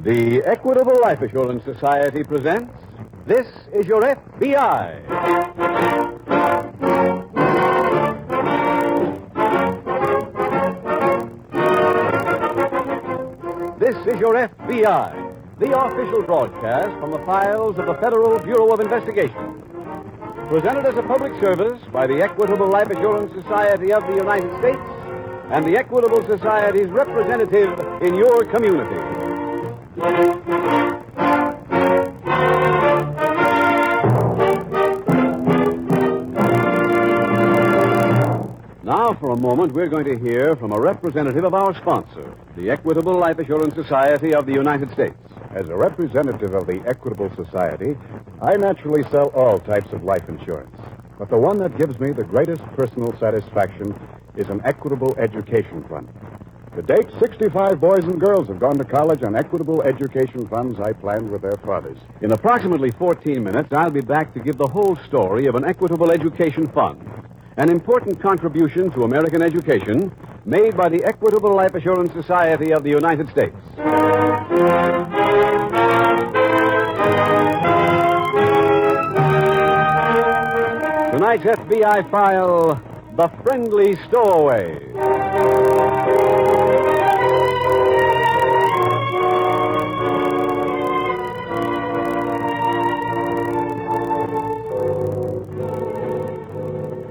The Equitable Life Assurance Society presents This Is Your FBI. This is Your FBI, the official broadcast from the files of the Federal Bureau of Investigation. Presented as a public service by the Equitable Life Assurance Society of the United States and the Equitable Society's representative in your community. Now, for a moment, we're going to hear from a representative of our sponsor, the Equitable Life Assurance Society of the United States. As a representative of the Equitable Society, I naturally sell all types of life insurance. But the one that gives me the greatest personal satisfaction is an Equitable Education Fund. To date, 65 boys and girls have gone to college on Equitable Education Funds I planned with their fathers. In approximately 14 minutes, I'll be back to give the whole story of an Equitable Education Fund, an important contribution to American education made by the Equitable Life Assurance Society of the United States. Tonight's FBI file, The Friendly Stowaway.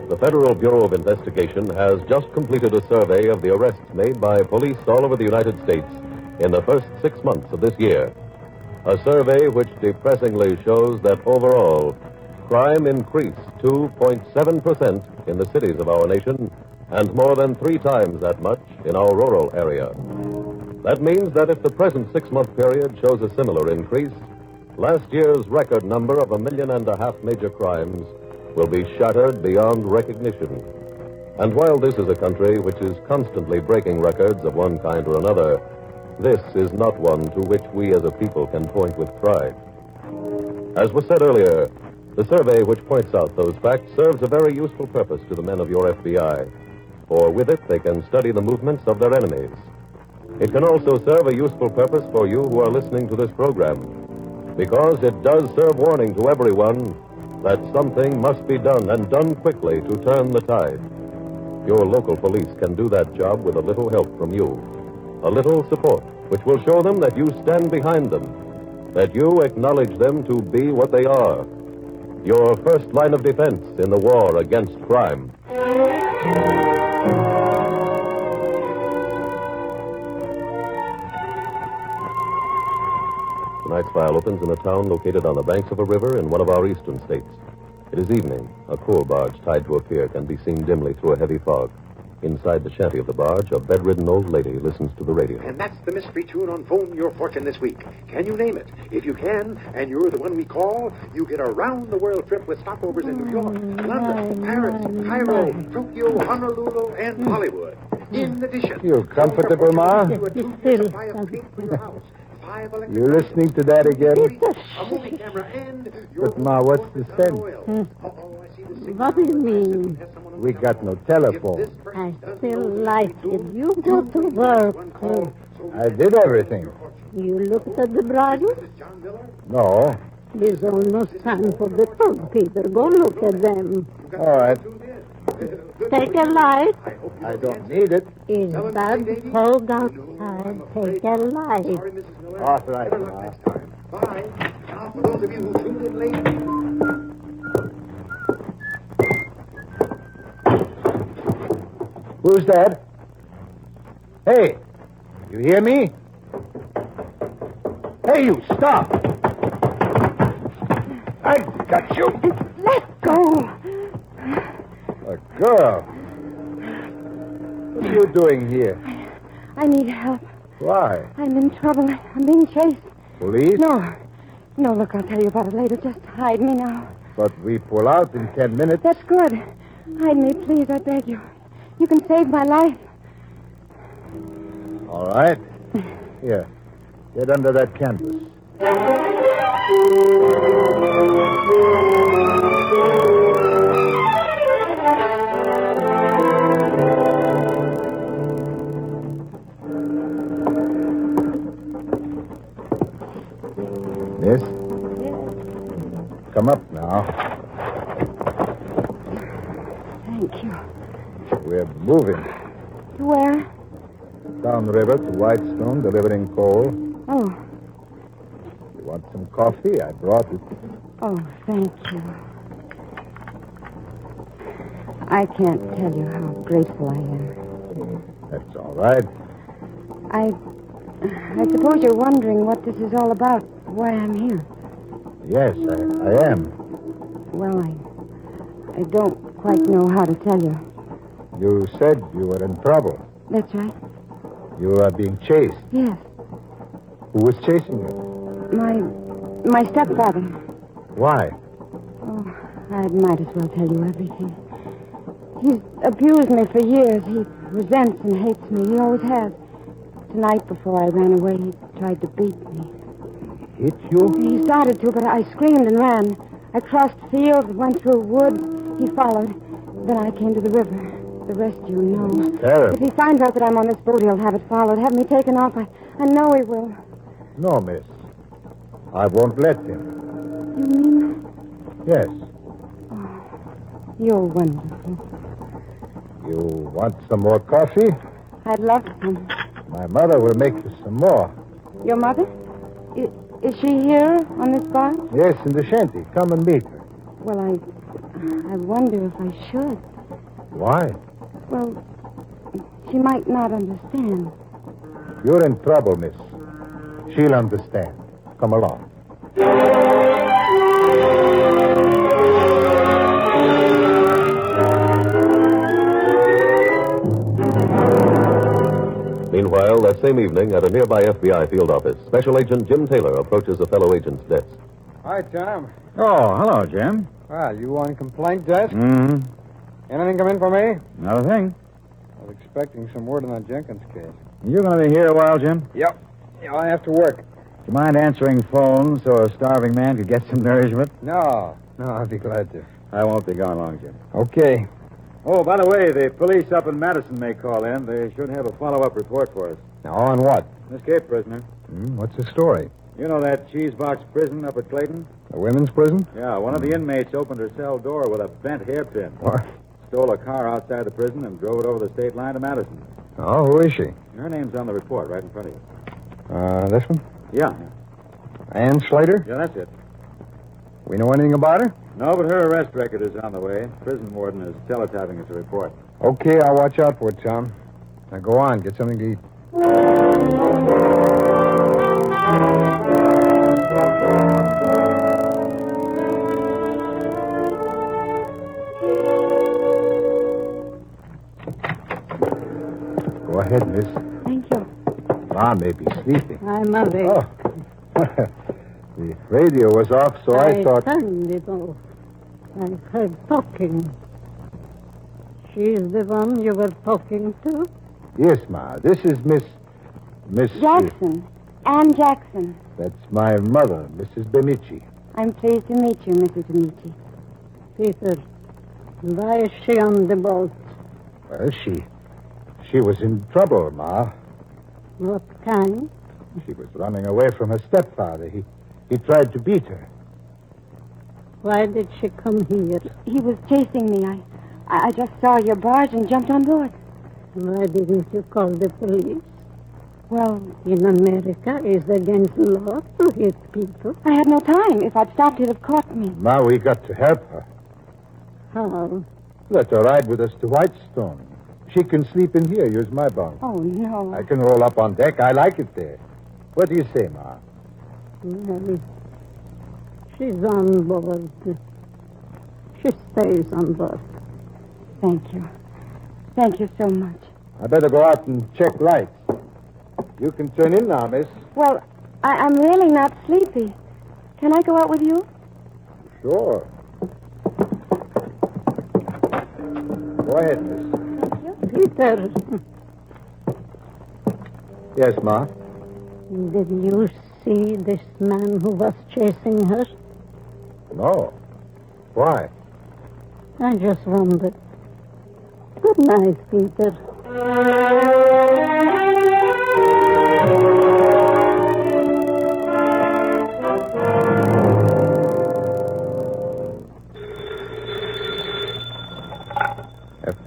The Federal Bureau of Investigation has just completed a survey of the arrests made by police all over the United States in the first 6 months of this year. A survey which depressingly shows that overall, crime increased 2.7% in the cities of our nation and more than 3 times that much in our rural area. That means that if the present 6-month period shows a similar increase, last year's record number of 1.5 million major crimes will be shattered beyond recognition. And while this is a country which is constantly breaking records of one kind or another, this is not one to which we as a people can point with pride. As was said earlier, the survey which points out those facts serves a very useful purpose to the men of your FBI, for with it they can study the movements of their enemies. It can also serve a useful purpose for you who are listening to this program, because it does serve warning to everyone that something must be done, and done quickly, to turn the tide. Your local police can do that job with a little help from you. A little support, which will show them that you stand behind them, that you acknowledge them to be what they are, your first line of defense in the war against crime. Tonight's file opens in a town located on the banks of a river in one of our eastern states. It is evening. A coal barge tied to a pier can be seen dimly through a heavy fog. Inside the shanty of the barge, a bedridden old lady listens to the radio. And that's the mystery tune on Phone Your Fortune this week. Can you name it? If you can, and you're the one we call, you get a round-the-world trip with stopovers in New York, London, Paris, Cairo, Tokyo, Honolulu, and Hollywood. In addition... You comfortable, Ma? You're listening to that again? But, Ma, what's the sense? What do you mean? We got no telephone. I still like it. You go to work. I did everything. You looked at the bridles? No. There's almost time for the toad people. Go look at them. All right. Take a light. I don't need it. It's bad cold outside. Take a light. All right, Ma. Bye. Now, for those of you who tuned in late... Who's that? Hey, you hear me? Hey, you, stop! I got you! Let go! A girl. What are you doing here? I need help. Why? I'm in trouble. I'm being chased. Police? No, look, I'll tell you about it later. Just hide me now. But we pull out in 10 minutes. That's good. Hide me, please, I beg you. You can save my life. All right. Here, get under that canvas. Miss, Yes. come up now. Thank you. We're moving. Where? Downriver to Whitestone, delivering coal. Oh. You want some coffee? I brought it. Oh, thank you. I can't tell you how grateful I am. That's all right. I suppose you're wondering what this is all about, why I'm here. Yes, I am. Well, I don't quite know how to tell you. You said you were in trouble. That's right. You are being chased. Yes. Who was chasing you? My stepfather. Why? Oh, I might as well tell you everything. He's abused me for years. He resents and hates me. He always has. Tonight, before I ran away, he tried to beat me. Hit you? He started to, but I screamed and ran. I crossed fields, went through woods. He followed. Then I came to the river. The rest you know. It's terrible. If he finds out that I'm on this boat, he'll have it followed, have me taken off. I know he will. No, miss. I won't let him. You mean that? Yes. You're wonderful. You want some more coffee? I'd love some. My mother will make you some more. Your mother? Is she here on this barge? Yes, in the shanty. Come and meet her. Well, I wonder if I should. Why? Well, she might not understand. You're in trouble, miss. She'll understand. Come along. Meanwhile, that same evening, at a nearby FBI field office, Special Agent Jim Taylor approaches a fellow agent's desk. Hi, Tom. Oh, hello, Jim. You on complaint desk? Mm-hmm. Anything come in for me? Not a thing. I was expecting some word on that Jenkins case. You're going to be here a while, Jim? Yep. I have to work. Do you mind answering phones so a starving man could get some nourishment? No, I'd be glad to. I won't be gone long, Jim. Okay. Oh, by the way, the police up in Madison may call in. They should have a follow-up report for us. Now, on what? An escaped prisoner. What's the story? You know that cheese box prison up at Clayton? A women's prison? Yeah, one of the inmates opened her cell door with a bent hairpin. What? Stole a car outside the prison and drove it over the state line to Madison. Oh, who is she? Her name's on the report right in front of you. This one? Yeah. Ann Slater? Yeah, that's it. We know anything about her? No, but her arrest record is on the way. Prison warden is teletyping us a report. Okay, I'll watch out for it, Tom. Now go on, get something to eat. Go ahead, miss. Thank you. Ma may be sleeping. I'm awake. Oh. The radio was off, so I thought... turned it off. I heard talking. She's the one you were talking to? Yes, Ma. This is Miss... Jackson. Ann Jackson. That's my mother, Mrs. Benici. I'm pleased to meet you, Mrs. Amici. Peter, why is she on the boat? Well, she was in trouble, Ma. What kind? She was running away from her stepfather. He tried to beat her. Why did she come here? He was chasing me. I just saw your barge and jumped on board. Why didn't you call the police? Well, In America, it's against law to hit people. I had no time. If I'd stopped, he'd have caught me. Ma, we got to help her. How? Let her ride with us to Whitestone. She can sleep in here. Use my bunk. Oh, no. I can roll up on deck. I like it there. What do you say, Ma? Well, she's on board. She stays on board. Thank you. Thank you so much. I better go out and check lights. You can turn in now, miss. Well, I'm really not sleepy. Can I go out with you? Sure. Go ahead, miss. Peter, Yes, Ma? did you see this man who was chasing her? No. Why? I just wondered. Good night, Peter.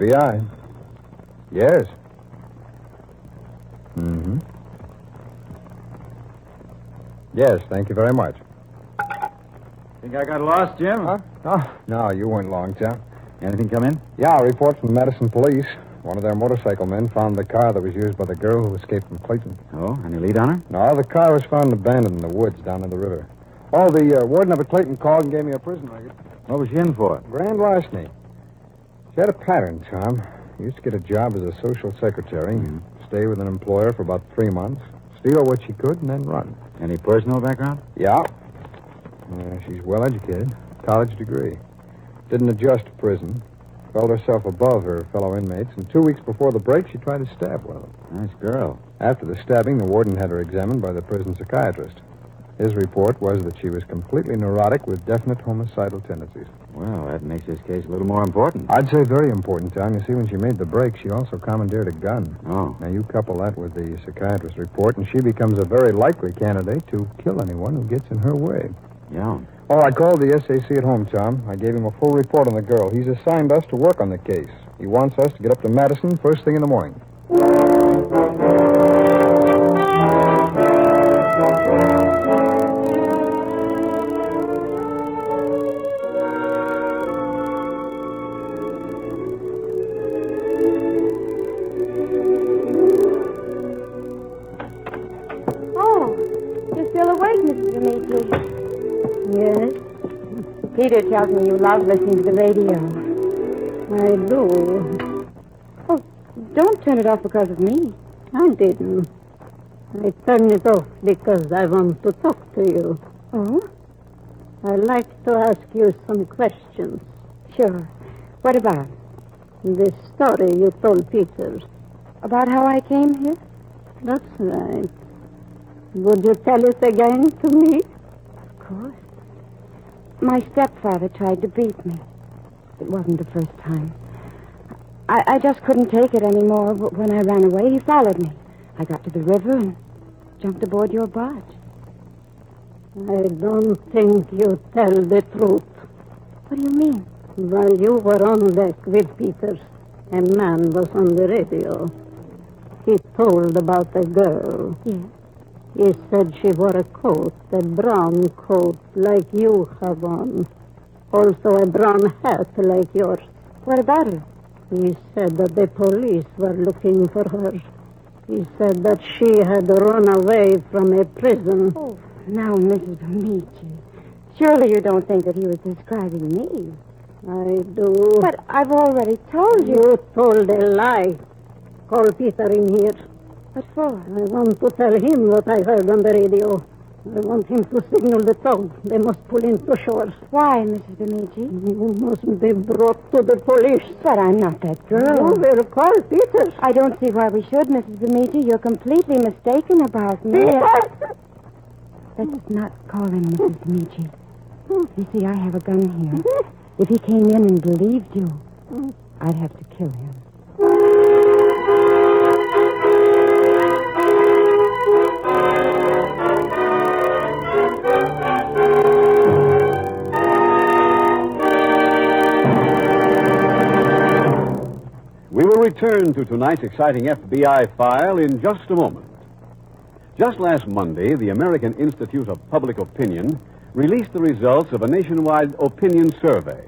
FBI. Yes. Mm-hmm. Yes, thank you very much. Think I got lost, Jim? Huh? Oh, no, you weren't long, Tom. Anything come in? Yeah, a report from the Madison police. One of their motorcycle men found the car that was used by the girl who escaped from Clayton. Oh, any lead on her? No, the car was found abandoned in the woods down in the river. Oh, the warden up at Clayton called and gave me a prison record. What was she in for? Grand larceny. She had a pattern, Tom. Used to get a job as a social secretary, stay with an employer for about 3 months, steal what she could, and then run. Any personal background? Yeah. She's well educated, college degree. Didn't adjust to prison. Felt herself above her fellow inmates, and 2 weeks before the break, she tried to stab one of them. Nice girl. After the stabbing, the warden had her examined by the prison psychiatrist. His report was that she was completely neurotic with definite homicidal tendencies. Well, that makes this case a little more important. I'd say very important, Tom. You see, when she made the break, she also commandeered a gun. Oh. Now, you couple that with the psychiatrist's report, and she becomes a very likely candidate to kill anyone who gets in her way. Yeah. Oh, I called the SAC at home, Tom. I gave him a full report on the girl. He's assigned us to work on the case. He wants us to get up to Madison first thing in the morning. Oh, you're still awake, Mrs. Dimitri. Yes, Peter tells me you love listening to the radio. I do. Oh, don't turn it off because of me. I didn't. I turned it off because I want to talk to you. Oh? I'd like to ask you some questions. Sure. What about? The story you told Peter. About how I came here? That's right. Would you tell it again to me? Of course. My stepfather tried to beat me. It wasn't the first time. I just couldn't take it anymore. When I ran away, he followed me. I got to the river and jumped aboard your barge. I don't think you tell the truth. What do you mean? While you were on deck with Peter, a man was on the radio. He told about a girl. Yes. He said she wore a coat, a brown coat like you have on. Also a brown hat like yours. What about her? He said that the police were looking for her. He said that she had run away from a prison. Oh, now, Mrs. Dimitri, surely you don't think that he was describing me. I do. But I've already told you. You told a lie. Call Peter in here. What for? I want to tell him what I heard on the radio. I want him to signal the tug. They must pull into shore. Why, Mrs. Dimitri? You must be brought to the police. But I'm not that girl. You will call Peter. I don't see why we should, Mrs. Dimitri. You're completely mistaken about me. Peter! Let's not call him Mrs. Dimitri. You see, I have a gun here. If he came in and believed you, I'd have to kill him. We will return to tonight's exciting FBI file in just a moment. Just last Monday, the American Institute of Public Opinion released the results of a nationwide opinion survey.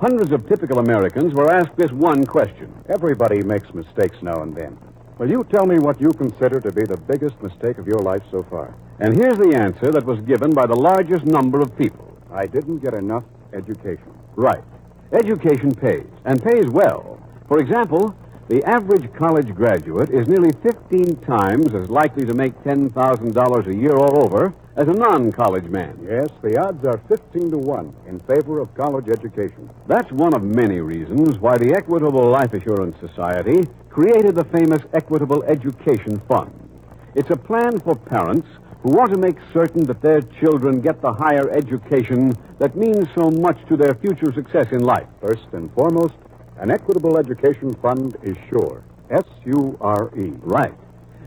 Hundreds of typical Americans were asked this one question. Everybody makes mistakes now and then. Will you tell me what you consider to be the biggest mistake of your life so far? And here's the answer that was given by the largest number of people. I didn't get enough education. Right. Education pays, and pays well. For example, the average college graduate is nearly 15 times as likely to make $10,000 a year or over as a non-college man. Yes, the odds are 15 to 1 in favor of college education. That's one of many reasons why the Equitable Life Assurance Society created the famous Equitable Education Fund. It's a plan for parents who want to make certain that their children get the higher education that means so much to their future success in life. First and foremost, an Equitable Education Fund is SURE. S-U-R-E. Right.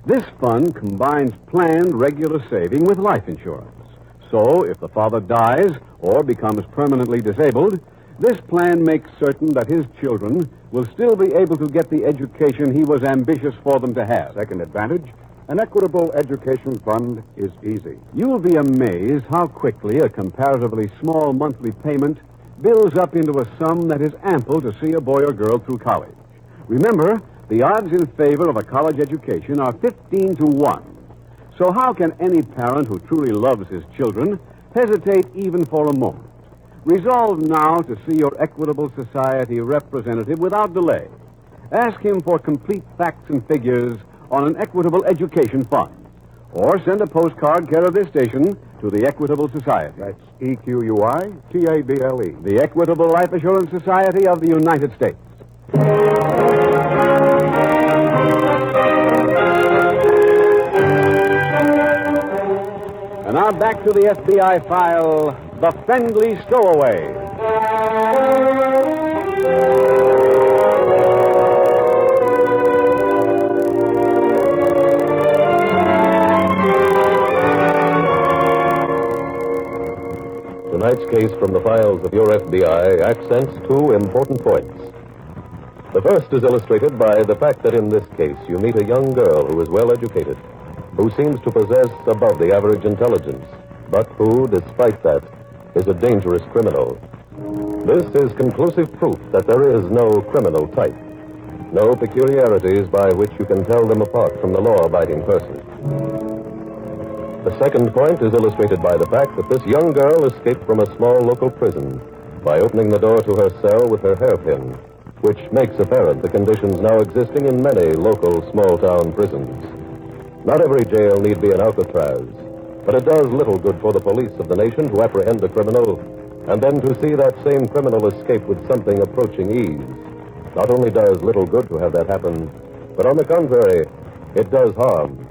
This fund combines planned regular saving with life insurance. So, if the father dies or becomes permanently disabled, This plan makes certain that his children will still be able to get the education he was ambitious for them to have. Second advantage, an equitable education fund is easy. You'll be amazed how quickly a comparatively small monthly payment builds up into a sum that is ample to see a boy or girl through college. Remember, the odds in favor of a college education are 15 to 1. So how can any parent who truly loves his children hesitate even for a moment? Resolve now to see your Equitable Society representative without delay. Ask him for complete facts and figures on an Equitable Education Fund. Or send a postcard care of this station to the Equitable Society. That's EQUITABLE. The Equitable Life Assurance Society of the United States. And now back to the FBI file, The Friendly Stowaway. Tonight's case from the files of your FBI accents two important points. The first is illustrated by the fact that in this case you meet a young girl who is well educated, who seems to possess above the average intelligence, but who, despite that, is a dangerous criminal. This is conclusive proof that there is no criminal type, no peculiarities by which you can tell them apart from the law-abiding person. The second point is illustrated by the fact that this young girl escaped from a small local prison by opening the door to her cell with her hairpin, which makes apparent the conditions now existing in many local small-town prisons. Not every jail need be an Alcatraz, but it does little good for the police of the nation to apprehend a criminal and then to see that same criminal escape with something approaching ease. Not only does little good to have that happen, but on the contrary, it does harm.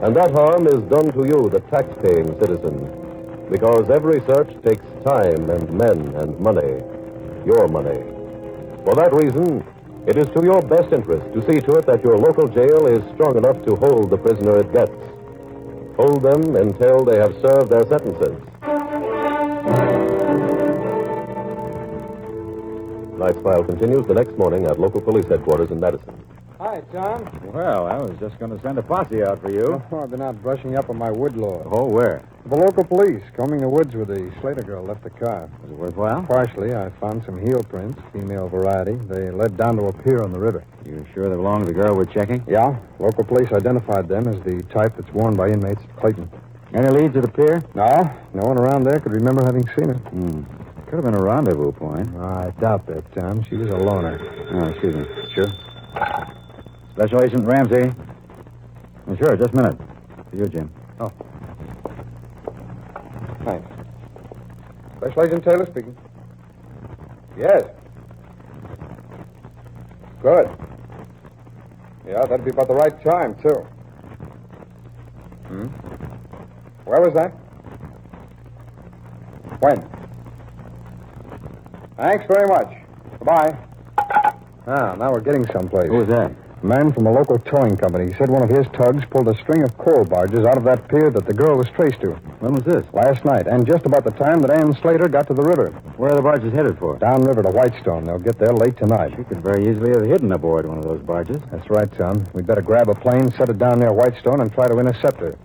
And that harm is done to you, the tax-paying citizen, because every search takes time and men and money, your money. For that reason, it is to your best interest to see to it that your local jail is strong enough to hold the prisoner it gets. Hold them until they have served their sentences. Tonight's file continues the next morning at local police headquarters in Madison. Hi, Tom. Well, I was just going to send a posse out for you. Oh, I've been out brushing up on my wood log. Oh, where? The local police combing the woods where the Slater girl left the car. Was it worthwhile? Partially, I found some heel prints, female variety. They led down to a pier on the river. You sure they belong to the girl we're checking? Yeah. Local police identified them as the type that's worn by inmates at Carleton. Any leads at the pier? No. No one around there could remember having seen her. Could have been a rendezvous point. I doubt that, Tom. She was a loner. Oh, excuse me. Sure. Special Agent Ramsey. Oh, sure, just a minute. For you, Jim. Oh. Thanks. Special Agent Taylor speaking. Yes. Good. Yeah, that'd be about the right time, too. Where was that? When? Thanks very much. Goodbye. Ah, now we're getting someplace. Who was that? A man from a local towing company. He said one of his tugs pulled a string of coal barges out of that pier that the girl was traced to. When was this? Last night, and just about the time that Ann Slater got to the river. Where are the barges headed for? Downriver to Whitestone. They'll get there late tonight. She could very easily have hidden aboard one of those barges. That's right, son. We'd better grab a plane, set it down near Whitestone, and try to intercept her.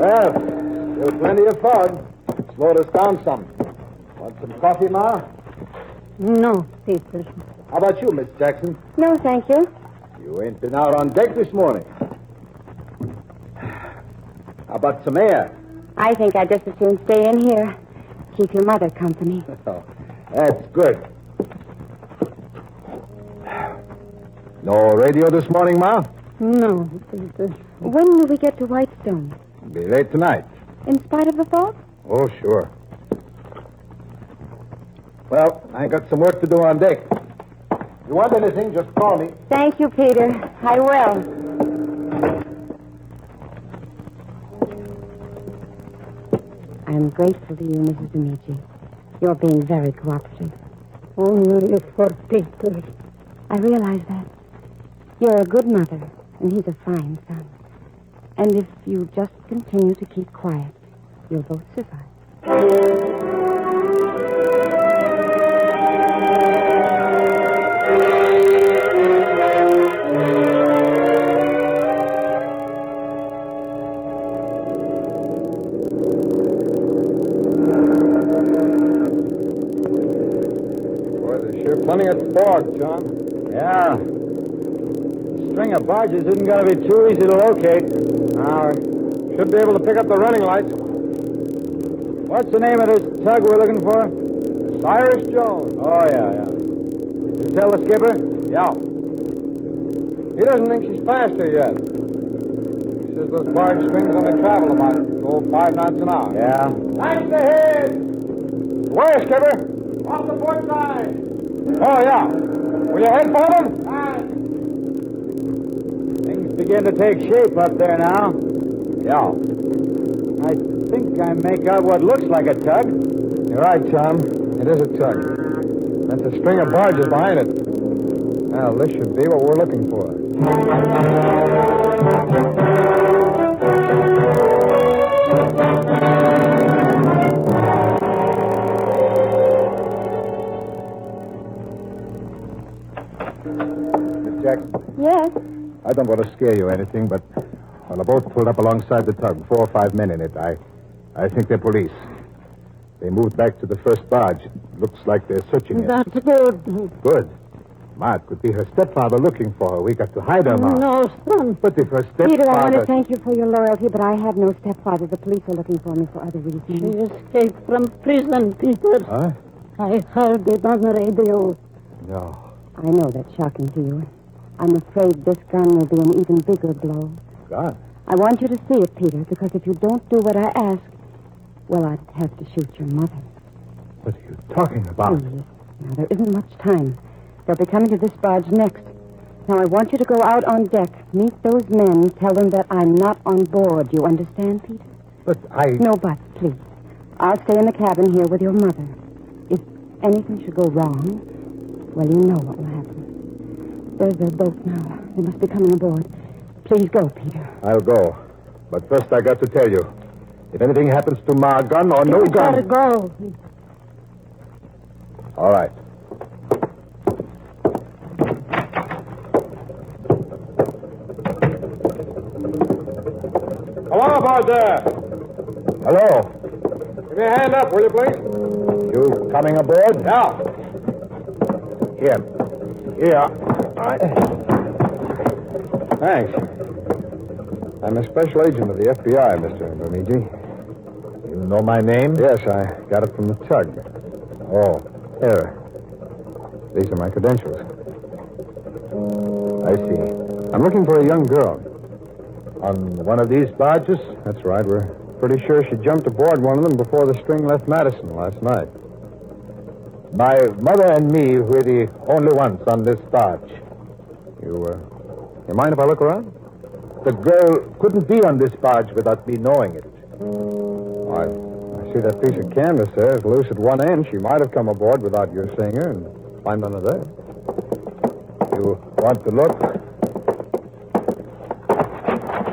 Well, still plenty of fog. Slowed us down some. Want some coffee, Ma? No, Peter. How about you, Miss Jackson? No, thank you. You ain't been out on deck this morning. How about some air? I think I'd just as soon stay in here. Keep your mother company. Oh, that's good. No radio this morning, Ma? No, Peter. When do we get to Whitestone? Be late tonight. In spite of the fog? Oh, sure. Well, I got some work to do on deck. If you want anything, just call me. Thank you, Peter. I will. I'm grateful to you, Mrs. Amici. You're being very cooperative. Only for Peter. I realize that. You're a good mother, and he's a fine son. And if you just continue to keep quiet, you'll both survive. Plenty at the fog, John. Yeah. The string of barges isn't going to be too easy to locate. Now, should be able to pick up the running lights. What's the name of this tug we're looking for? Cyrus Jones. Oh, yeah. Did you tell the skipper? Yeah. He doesn't think she's past her yet. He says those barge strings only travel about 5 knots an hour. Yeah. Lights ahead! Where, skipper? Off the port side. Oh, yeah. Will you head for them? Aye. Things begin to take shape up there now. Yeah. I think I make out what looks like a tug. You're right, Tom. It is a tug. That's a string of barges behind it. Well, this should be what we're looking for. Miss Jackson, Yes? I don't want to scare you or anything, but when the boat pulled up alongside the tug, 4 or 5 men in it, I think they're police. They moved back to the first barge. It looks like they're searching it. That's good. Good. Ma, it could be her stepfather looking for her. We got to hide her, Ma. No, son. But if her stepfather... Peter, I want to thank you for your loyalty, but I have no stepfather. The police are looking for me for other reasons. She escaped from prison, Peter. Huh? I heard it on the radio. No. I know that's shocking to you. I'm afraid this gun will be an even bigger blow. God. I want you to see it, Peter, because if you don't do what I ask, well, I'd have to shoot your mother. What are you talking about? Please. Now, there isn't much time. They'll be coming to this barge next. Now, I want you to go out on deck, meet those men, tell them that I'm not on board. You understand, Peter? But I... No buts, please. I'll stay in the cabin here with your mother. If anything should go wrong, well, you know what will happen. There's their boat now. They must be coming aboard. Please go, Peter. I'll go. But first I got to tell you, if anything happens to Ma, gun or no You gotta gun... go. All right. Hello about there. Hello. Give me a hand up, will you, please? You coming aboard? Yeah. Here. All right. Thanks. I'm a special agent of the FBI, Mr. Bemidji. You know my name? Yes, I got it from the tug. Oh. Here. These are my credentials. I see. I'm looking for a young girl. On one of these barges? That's right. We're pretty sure she jumped aboard one of them before the string left Madison last night. My mother and me were the only ones on this barge. You mind if I look around? The girl couldn't be on this barge without me knowing it. I see that piece of canvas there is loose at one end. She might have come aboard without your seeing her and climbed under there. You want to look?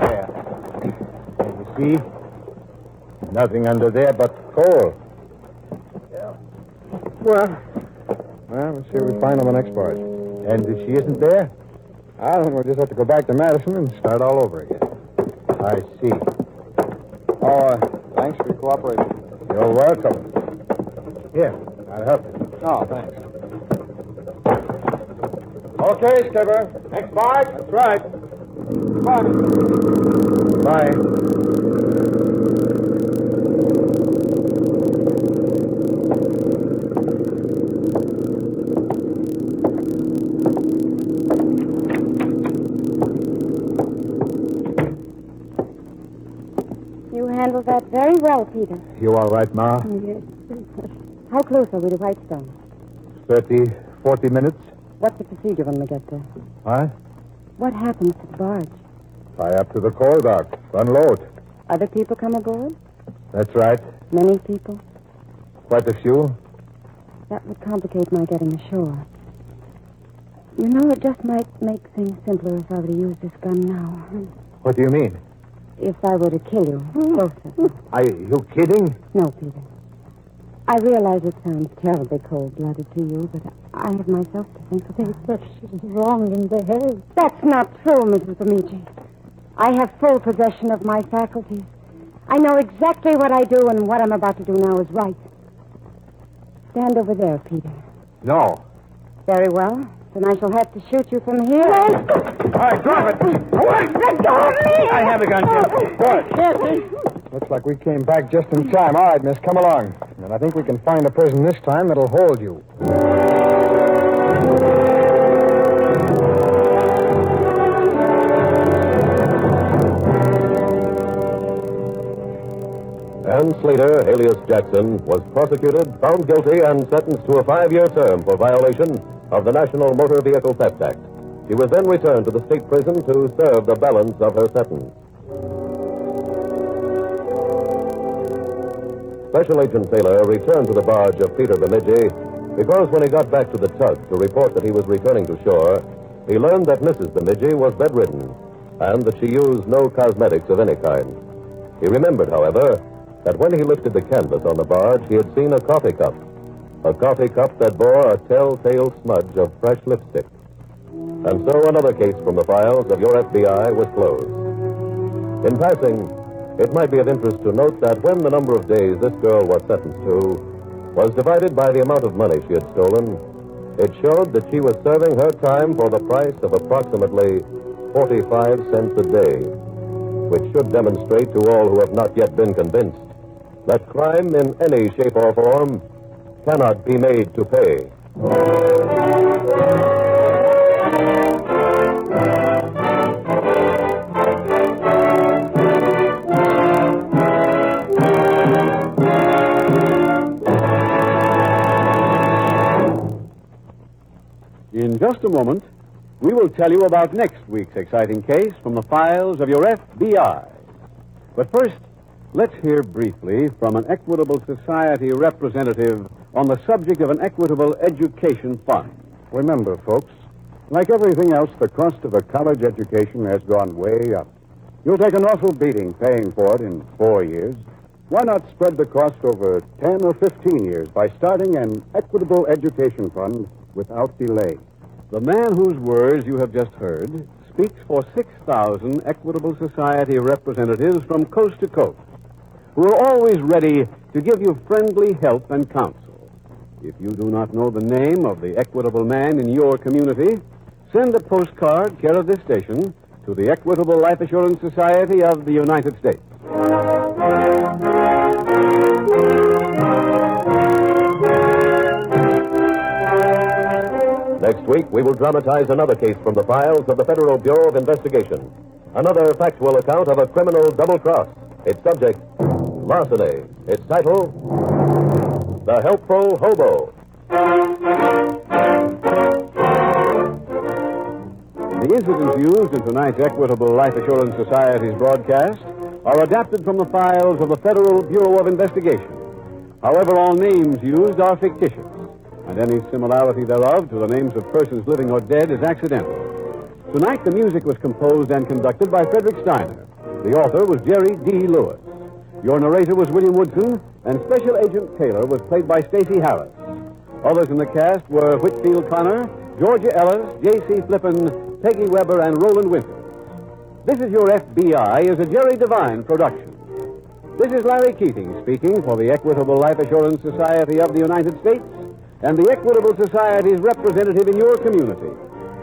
There. Can you see? Nothing under there but coal. Well, let's see what we find on the next barge. And if she isn't there? I think we'll just have to go back to Madison and start all over again. I see. Oh, thanks for your cooperation. You're welcome. Here, I'll help you. Oh, thanks. Okay, skipper. Next barge? That's right. Bye. Bye. You handled that very well, Peter. You all right, Ma? Yes. How close are we to Whitestone? 30, 40 minutes? What's the procedure when we get there? What? What happens to the barge? Tie up to the coal dock. Unload. Other people come aboard? That's right. Many people? Quite a few. That would complicate my getting ashore. You know, it just might make things simpler if I were to use this gun now. What do you mean? If I were to kill you, both of you. Are you kidding? No, Peter. I realize it sounds terribly cold-blooded to you, but I have myself to think about. But she's wrong in the head. That's not true, Mrs. Bemidji. I have full possession of my faculties. I know exactly what I do, and what I'm about to do now is right. Stand over there, Peter. No. Very well. Then I shall have to shoot you from here. All right, drop it. Let go of me! I have a gun, Jim. Good. Looks like we came back just in time. All right, miss, come along. And I think we can find a prison this time that'll hold you. Ann Slater, alias Jackson, was prosecuted, found guilty, and sentenced to a 5-year term for violation of the National Motor Vehicle Theft Act. She was then returned to the state prison to serve the balance of her sentence. Special Agent Taylor returned to the barge of Peter Bemidji because when he got back to the tug to report that he was returning to shore, he learned that Mrs. Bemidji was bedridden and that she used no cosmetics of any kind. He remembered, however, that when he lifted the canvas on the barge, he had seen a coffee cup that bore a telltale smudge of fresh lipstick. And so another case from the files of your FBI was closed. In passing, it might be of interest to note that when the number of days this girl was sentenced to was divided by the amount of money she had stolen, it showed that she was serving her time for the price of approximately 45 cents a day, which should demonstrate to all who have not yet been convinced that crime in any shape or form cannot be made to pay. In just a moment, we will tell you about next week's exciting case from the files of your FBI. But first, let's hear briefly from an Equitable Society representative on the subject of an Equitable Education Fund. Remember, folks, like everything else, the cost of a college education has gone way up. You'll take an awful beating paying for it in 4 years. Why not spread the cost over 10 or 15 years by starting an Equitable Education Fund without delay? The man whose words you have just heard speaks for 6,000 Equitable Society representatives from coast to coast, who are always ready to give you friendly help and counsel. If you do not know the name of the equitable man in your community, send a postcard, care of this station, to the Equitable Life Assurance Society of the United States. Next week, we will dramatize another case from the files of the Federal Bureau of Investigation. Another factual account of a criminal double-cross. Its subject, larceny. Its title, The Helpful Hobo. The incidents used in tonight's Equitable Life Assurance Society's broadcast are adapted from the files of the Federal Bureau of Investigation. However, all names used are fictitious, and any similarity thereof to the names of persons living or dead is accidental. Tonight, the music was composed and conducted by Frederick Steiner. The author was Jerry D. Lewis. Your narrator was William Woodson, and Special Agent Taylor was played by Stacy Harris. Others in the cast were Whitfield Connor, Georgia Ellis, J.C. Flippen, Peggy Weber, and Roland Winters. This Is Your FBI is a Jerry Devine production. This is Larry Keating speaking for the Equitable Life Assurance Society of the United States and the Equitable Society's representative in your community,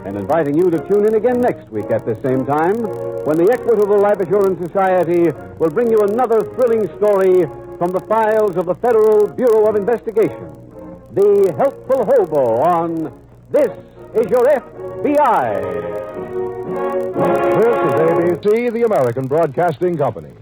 and inviting you to tune in again next week at this same time when the Equitable Life Assurance Society will bring you another thrilling story from the files of the Federal Bureau of Investigation, The Helpful Hobo on This Is Your FBI. This is ABC, the American Broadcasting Company.